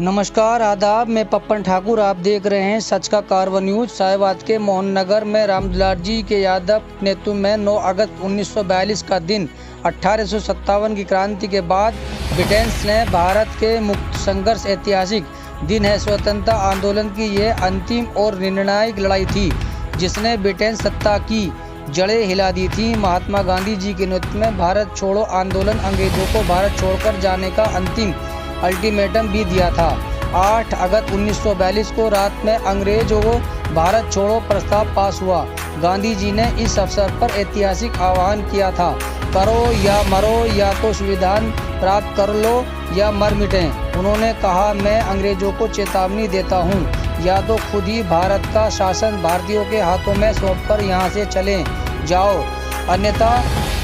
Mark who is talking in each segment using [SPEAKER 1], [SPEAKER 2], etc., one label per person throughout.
[SPEAKER 1] नमस्कार आदाब, मैं पप्पन ठाकुर। आप देख रहे हैं सच का कारवा न्यूज। साहिबाद के मोहन नगर में रामदुलार जी के यादव नेतृत्व में 9 अगस्त 1942 का दिन 1857 की क्रांति के बाद ब्रिटेन ने भारत के मुक्त संघर्ष ऐतिहासिक दिन है। स्वतंत्रता आंदोलन की यह अंतिम और निर्णायक लड़ाई थी जिसने ब्रिटेन सत्ता की जड़ें हिला दी थी। महात्मा गांधी जी के नेतृत्व में भारत छोड़ो आंदोलन अंग्रेजों को भारत छोड़कर जाने का अंतिम अल्टीमेटम भी दिया था। 8 अगस्त 1942 को रात में अंग्रेजों को भारत छोड़ो प्रस्ताव पास हुआ। गांधी जी ने इस अवसर पर ऐतिहासिक आह्वान किया था, करो या मरो, या तो संविधान प्राप्त कर लो या मर मिटें। उन्होंने कहा, मैं अंग्रेजों को चेतावनी देता हूँ, या तो खुद ही भारत का शासन भारतीयों के हाथों में सौंपकर यहाँ से चले जाओ, अन्यथा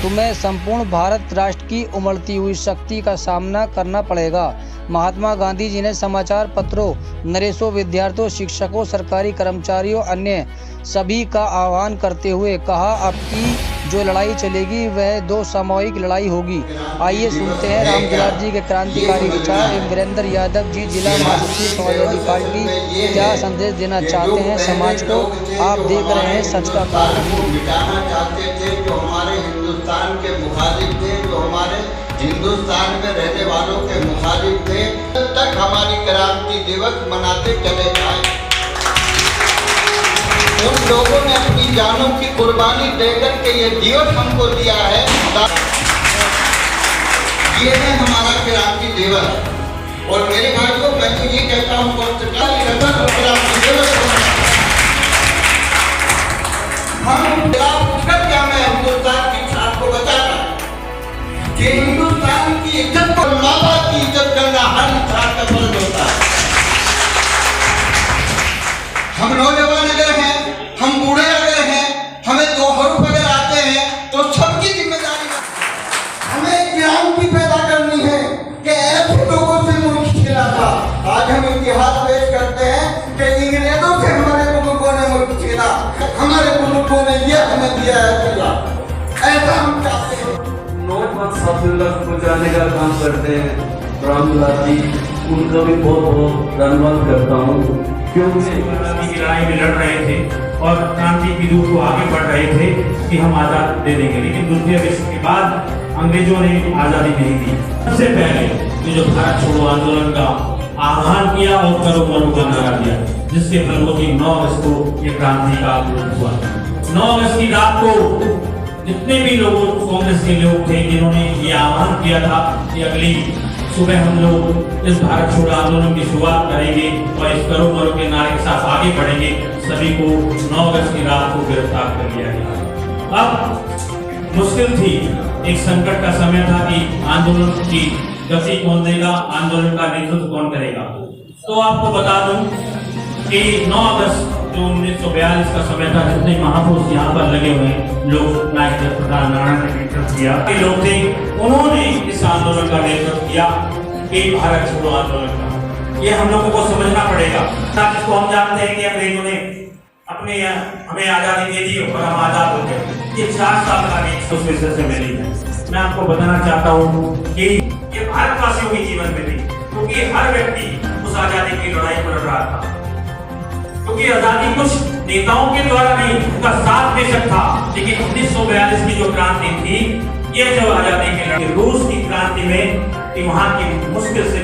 [SPEAKER 1] तुम्हें संपूर्ण भारत राष्ट्र की उमड़ती हुई शक्ति का सामना करना पड़ेगा। महात्मा गांधी जी ने समाचार पत्रों, नरेशों, विद्यार्थियों, शिक्षकों, सरकारी कर्मचारियों, अन्य सभी का आह्वान करते हुए कहा, अब की जो लड़ाई चलेगी वह 2 सामूहिक लड़ाई होगी। आइए सुनते हैं रामदुलार जी के क्रांतिकारी विचार। वीरेंद्र यादव जी, जिला महासचिव समाजवादी पार्टी, क्या संदेश देना चाहते हैं समाज को? आप देख रहे हैं सच का कारवा।
[SPEAKER 2] मिटाना चाहते थे जो हमारे हिंदुस्तान के मुखालिफ थे, जो हमारे हिंदुस्तान में रहने वालों के मुखालिफ थे, तब तक हमारी क्रांति दिवस मनाते चले जाए। उन लोगों ने अपनी जानों की कुर्बानी देकर के ये दिवस हमको दिया है। ये है हमारा क्रांति दिवस। और मेरे भाइयों, मैं तो ये कहता हूँ क्रांति दिवस हम क्या मैं हिंदुस्तान की छाप को बचाता कि हिंदुस्तान की इज्जत को, माँ बाप की इज्जत करना हर इंसान का फर्ज होता है। हम नौजवान अगर हैं, हम बूढ़े अगर हैं, हमें 2 हरूफ अगर आते हैं तो सबकी जिम्मेदारी हमें क्रांति पैदा करनी है कि ऐसे लोगों से मुल्क छिला था। आज हम इतिहास पेश करते हैं कि अंग्रेजों से हमारे बुजुर्गों ने मुल्क छिला, हमारे बुजुर्गों ने ये हमें दिया है। ऐसा हम चाहते हैं।
[SPEAKER 3] नौजवान साथियों तक पहुँचाने का काम करते हैं रामदुलार जी, उनका भी बहुत बहुत धन्यवाद करता हूँ, क्योंकि
[SPEAKER 4] क्रांति की लड़ाई में लड़ रहे थे और क्रांति की रूप को आगे बढ़ रहे थे कि हम आज़ाद दे देंगे। लेकिन द्वितीय विश्व के बाद अंग्रेजों ने आज़ादी नहीं दी। सबसे पहले ये जो भारत छोड़ो आंदोलन का आह्वान किया और करो मरो का नारा दिया, जिसके फलस्वरूप 9 अगस्त को ये क्रांति का आंदोलन हुआ। 9 अगस्त की रात को जितने भी लोग कांग्रेस के लोग थे जिन्होंने ये आह्वान किया था कि अगली सुबह हम लोग इस भारत छोड़ो आंदोलन की शुरुआत करेंगे और इस करो मरो के नारे के साथ आगे बढ़ेंगे, सभी को 9 अगस्त की रात को गिरफ्तार कर लिया गया। अब मुश्किल थी, एक संकट का समय था कि आंदोलन की गति कौन देगा, आंदोलन का नेतृत्व कौन करेगा। तो आपको बता दूं कि 9 अगस्त जो 1942 का समय था, जितने महापुरुष यहाँ पर लगे हुए लोग, नायक प्रधान नारायण ने नेतृत्व किया, लोग थे, उन्होंने इस आंदोलन का नेतृत्व किया कि भारत छोड़ो आंदोलन का। ये हम लोगों को समझना पड़ेगा। जिसको हम जानते हैं कि अंग्रेजों ने अपने हमें आजादी दे दी और हम आजाद हो गए, ये 4 साल का एक उस विषय से मिली है। मैं आपको बताना चाहता हूँ कि ये भारतवासियों के जीवन में थी, क्योंकि हर व्यक्ति उस आजादी की लड़ाई में लड़ रहा था। क्योंकि आजादी कुछ नेताओं के द्वारा नहीं, उनका साथ बेशक था, लेकिन 1942 की जो क्रांति थी, ये जो आजादी की लड़ाई, रूस की क्रांति में कि वहाँ की मुश्किल से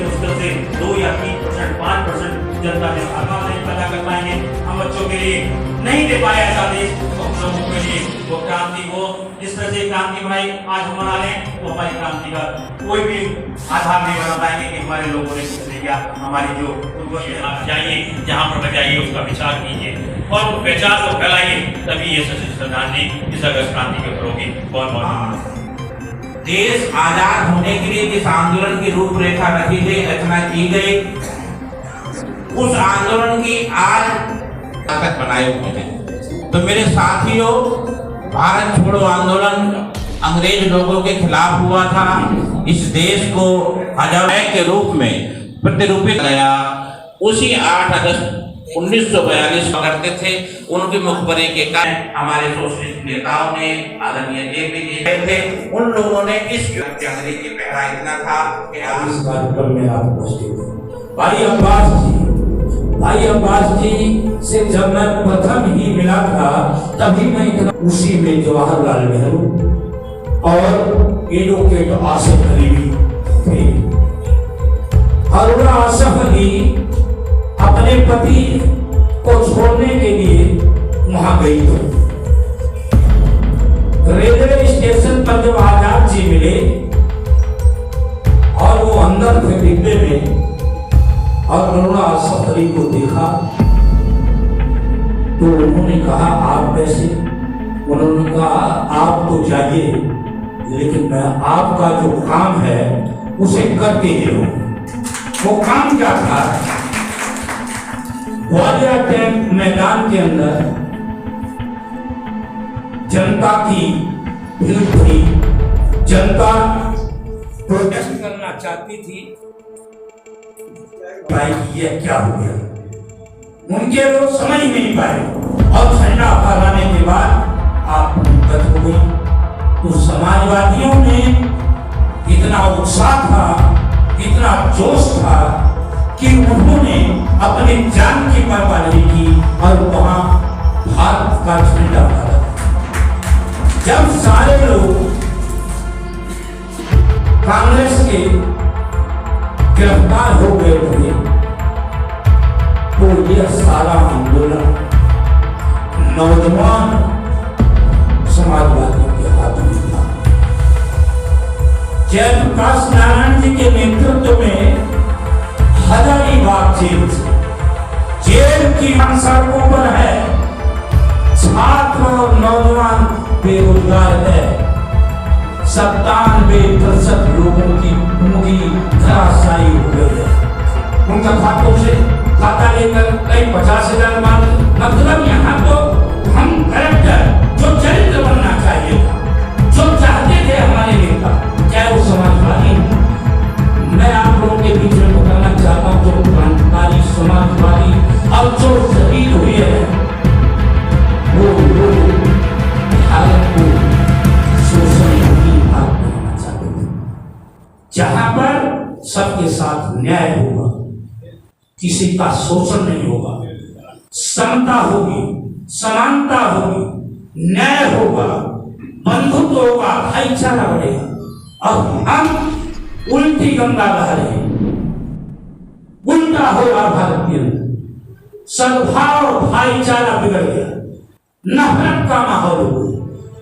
[SPEAKER 4] 2 या 3%, 5% जनता ने आवाज नहीं पैदा कर पाएंगे, हम बच्चों के लिए नहीं दे पाए ऐसा देश, तो हम लोगों के लिए वो क्रांति, वो जिस तरह से क्रांति बनाई आज हम मना लें, वो हमारी क्रांति का कोई भी आधार नहीं बना पाएंगे कि हमारे लोगों ने कुछ नहीं किया। हमारी जो आप जाइए, जहाँ पर जाइए उसका विचार कीजिए और विचार को फैलाइए, तभी ये श्रद्धांजलि इस अगस्त क्रांति के ऊपर होगी। बहुत बहुत
[SPEAKER 5] देश आजाद होने के लिए जिस आंदोलन की रूपरेखा रखी गई, रचना की गई, उस आंदोलन की आज ताकत बनाए हुए हैं। तो मेरे साथियों, भारत छोड़ो आंदोलन अंग्रेज लोगों के खिलाफ हुआ था। इस देश को हजारों के रूप में प्रतिरूपित गया। उसी 8 अगस्त 1942 करते थे, उनके मुखबरी के कारण हमारे सोशलिस्ट नेताओं ने, आदरणीय जेपी थे, उन लोगों ने इस अंग्रेजी पहरा इतना था कि
[SPEAKER 3] इस कार्यक्रम में आप उपस्थित हैं।
[SPEAKER 6] भाई अब्बास जी से जब मैं प्रथम ही मिला था तभी मैं इतना उसी में जवाहरलाल नेहरू और एडवोकेट आसिफ अली भी थे। अरुणा आसिफ अली अपने पति को छोड़ने के लिए वहां गई थी। रेलवे स्टेशन पर जब आजाद जी मिले और वो अंदर थे डिब्बे में और अरुणा आसिफ अली को देखा तो उन्होंने कहा आप कैसे? उन्होंने कहा आप तो जाइए लेकिन मैं आपका जो काम है उसे करके ही रहूं। वो काम क्या था? ग्वालियर टैंक मैदान के अंदर जनता की भीड़ थी, जनता प्रोटेस्ट करना चाहती थी। भाई ये क्या हो गया? उनके लोग समझ नहीं पाए और झंडा फहराने के बाद आप गत हो गई। तो समाजवादियों में इतना उत्साह था, इतना जोश था कि उन्होंने अपने जान की परवाह नहीं की और वहां भारत का झंडा फहराया। जब सारे लोग कांग्रेस के गिरफ्तार हो गए थे तो यह सारा आंदोलन नौजवान समाजवादियों के हाथ में था। जयप्रकाश नारायण जी के नेतृत्व में हजारीबाग जेल की सड़कों पर है, छात्र और नौजवान बेरोजगार है। 97% लोगों की उंगली धराशायी हो गई है। उनका खातों से खाता लेकर कई 50,000 मांग। मतलब यहाँ तो हम कैरेक्टर जो चरित्र बनना चाहिए था, जो चाहते थे हमारे नेता, चाहे वो समाजवादी। मैं आप लोगों के बीच में बताना चाहता हूँ जो क्रांतिकारी समाजवादी और जो शहीद हुए हैं वो भारत को शोषण की भाग देना चाहते थे, जहां पर सबके साथ न्याय होगा, किसी का शोषण नहीं होगा, समता होगी, समानता होगी, न्याय होगा, बंधुत्व होगा, भाईचारा बढ़ेगा। और हम उल्टी गंगा बहा रहे हैं, उल्टा हो रहा भारत के अंदर, सद्भाव भाईचारा बिगड़ गया, नफरत का माहौल हो गया।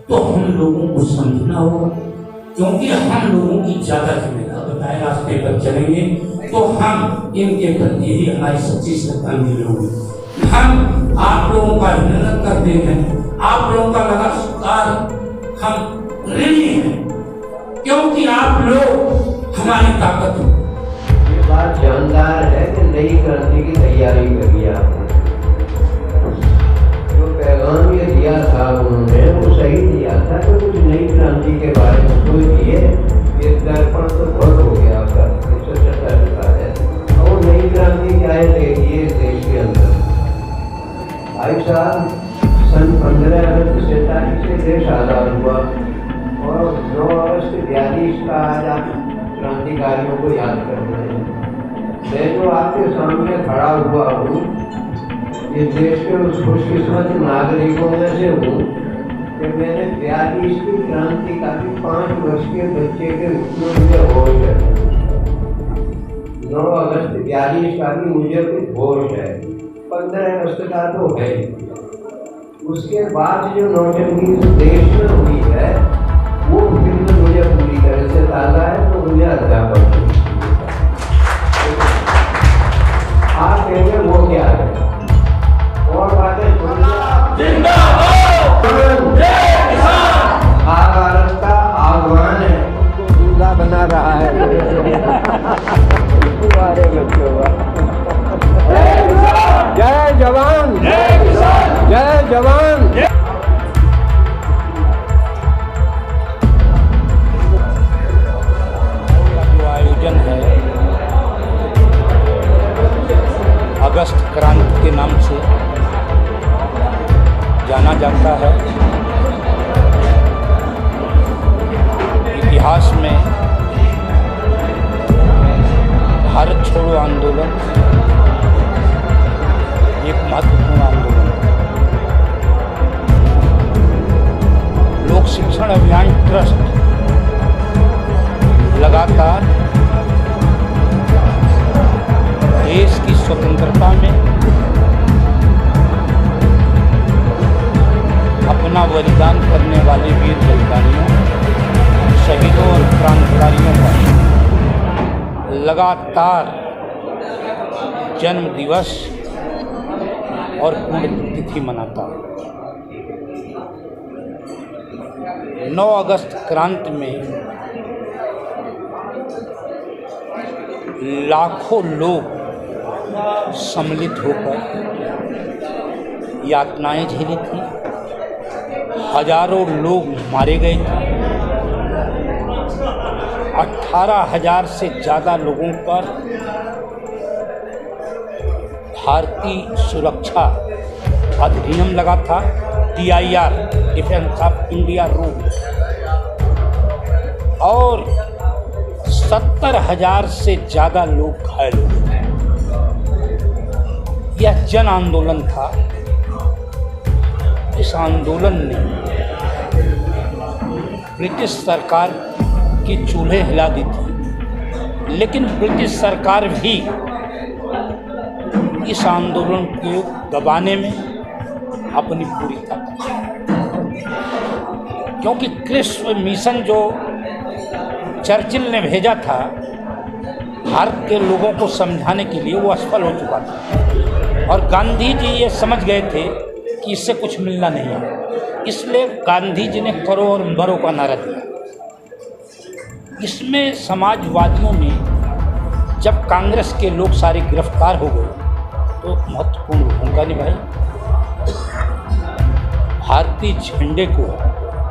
[SPEAKER 6] तो हम लोगों को समझना होगा, क्योंकि हम लोगों की ज्यादा जिम्मेदारी बताए रास्ते पर चलेंगे तो हम इनके प्रति ही हमारी सच्ची श्रद्धांजलि होगी। हम आप लोगों का अभिनंदन करते हैं, आप लोगों का लगातार हम ऋणी हैं, क्योंकि आप लोग हमारी ताकत हो।
[SPEAKER 7] ये बात जानदार है कि नई क्रांति की तैयारी करी आपने। जो पैगाम ये दिया था उन्होंने वो सही दिया था कि कुछ नई क्रांति के बारे में सोचिए। ये दर्पण तो बहुत हो गया आपका 177 का है और नई क्रांति क्या है देखिए देश के अंदर। भाई साहब सन 15 अगस्त 47 से देश आज़ाद हुआ और 9 अगस्त 42 का आज आप क्रांतिकारियों को याद कर रहे हैं। मैं जो आपके सामने खड़ा हुआ हूँ इस देश के उस खुशकिस्मत नागरिकों में से हूँ कि मैंने 42 की क्रांति का भी 5 वर्ष के बच्चे के रूप में मुझे होश है। 9 अगस्त 42 का भी मुझे कुछ होश है, 15 अगस्त का तो है। उसके बाद जो नौजवानी इस देश में हुई है वो फिल्म मुझे पूरी तरह से ताज़ा है, तो मुझे अध्यापक आप कहेंगे वो क्या है और बातें भारत का आह्वान है, दूल्हा बना रहा है। जय जवान, जय जवान।
[SPEAKER 8] जो आयोजन है अगस्त क्रांति के नाम से जाना जाता है। इतिहास में भारत छोड़ो आंदोलन एक महत्वपूर्ण आंदोलन है। लोक शिक्षण अभियान ट्रस्ट लगातार देश की स्वतंत्रता में अपना बलिदान करने वाले वीर बलिदानियों, शहीदों और क्रांतिकारियों का लगातार जन्म दिवस और पुण्यतिथि मनाता है। 9 अगस्त क्रांति में लाखों लोग सम्मिलित होकर यातनाएं झेली थी, हजारों लोग मारे गए थे, 18,000 से ज़्यादा लोगों पर भारतीय सुरक्षा अधिनियम लगा था, DIR defence of India rule, और 70,000 से ज़्यादा लोग घायल हुए। यह जन आंदोलन था। इस आंदोलन ने ब्रिटिश सरकार के चूल्हे हिला दी थी, लेकिन ब्रिटिश सरकार भी इस आंदोलन को दबाने में अपनी पूरी ताकत, क्योंकि क्रिस्प मिशन जो चर्चिल ने भेजा था भारत के लोगों को समझाने के लिए, वो असफल हो चुका था और गांधी जी ये समझ गए थे कि इससे कुछ मिलना नहीं है। इसलिए गांधी जी ने करो और मरो का नारा दिया। इसमें समाजवादियों ने, जब कांग्रेस के लोग सारे गिरफ्तार हो गए, तो महत्वपूर्ण भूमिका निभाई। भारतीय झंडे को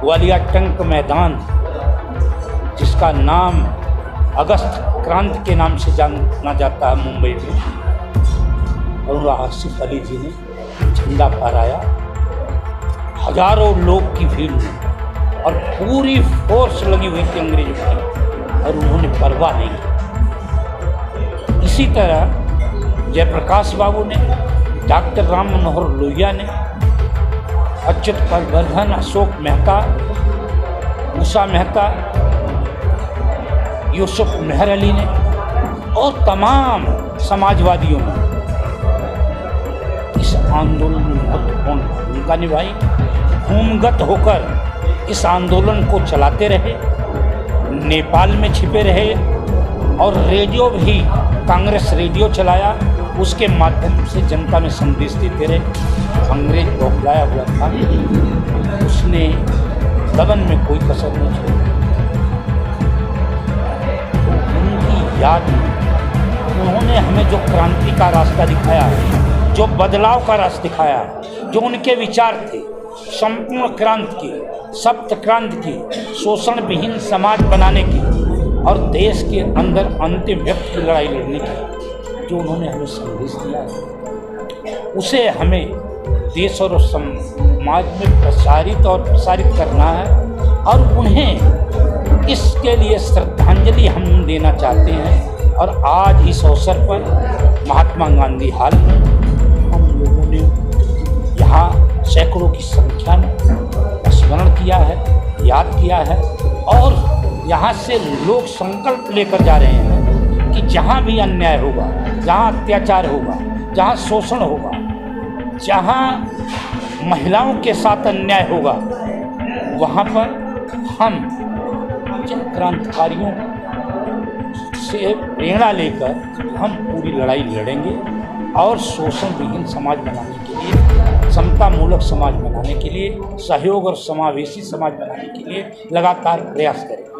[SPEAKER 8] ग्वालियर टंक मैदान, जिसका नाम अगस्त क्रांति के नाम से जाना जाता है मुंबई में, और आसिफ अली जी ने झंडा फहराया। हजारों लोग की भीड़ में, और पूरी फोर्स लगी हुई थी अंग्रेजों की, और उन्होंने परवाह नहीं की। इसी तरह जयप्रकाश बाबू ने, डॉक्टर राम मनोहर लोहिया ने, अच्युत पटवर्धन, अशोक मेहता, उषा मेहता, यूसुफ मेहर अली ने और तमाम समाजवादियों ने इस आंदोलन में महत्वपूर्ण भूमिका निभाई। भूमिगत होकर इस आंदोलन को चलाते रहे, नेपाल में छिपे रहे, और रेडियो भी, कांग्रेस रेडियो चलाया, उसके माध्यम से जनता में संदेश देते रहे। अंग्रेज बौखलाया हुआ था, उसने दमन में कोई कसर नहीं छोड़ी। उनकी याद में उन्होंने हमें जो क्रांति का रास्ता दिखाया, जो बदलाव का रास्ता दिखाया, जो उनके विचार थे संपूर्ण क्रांति की, सप्त क्रांति की, शोषण विहीन समाज बनाने की और देश के अंदर अंतिम व्यक्ति की लड़ाई लड़ने की, जो उन्होंने हमें संदेश दिया है, उसे हमें देश और समाज में प्रसारित करना है। और उन्हें इसके लिए श्रद्धांजलि हम देना चाहते हैं। और आज इस अवसर पर महात्मा गांधी हाल में हम लोगों ने यहाँ सैकड़ों की संख्या में स्मरण किया है, याद किया है, और यहाँ से लोग संकल्प लेकर जा रहे हैं कि जहाँ भी अन्याय होगा, जहाँ अत्याचार होगा, जहाँ शोषण होगा, जहाँ महिलाओं के साथ अन्याय होगा, वहाँ पर हम जिन क्रांतिकारियों से प्रेरणा लेकर हम पूरी लड़ाई लड़ेंगे और शोषण विहीन समाज बनाने के लिए, समतामूलक समाज बनाने के लिए, सहयोग और समावेशी समाज बनाने के लिए लगातार प्रयास करेंगे।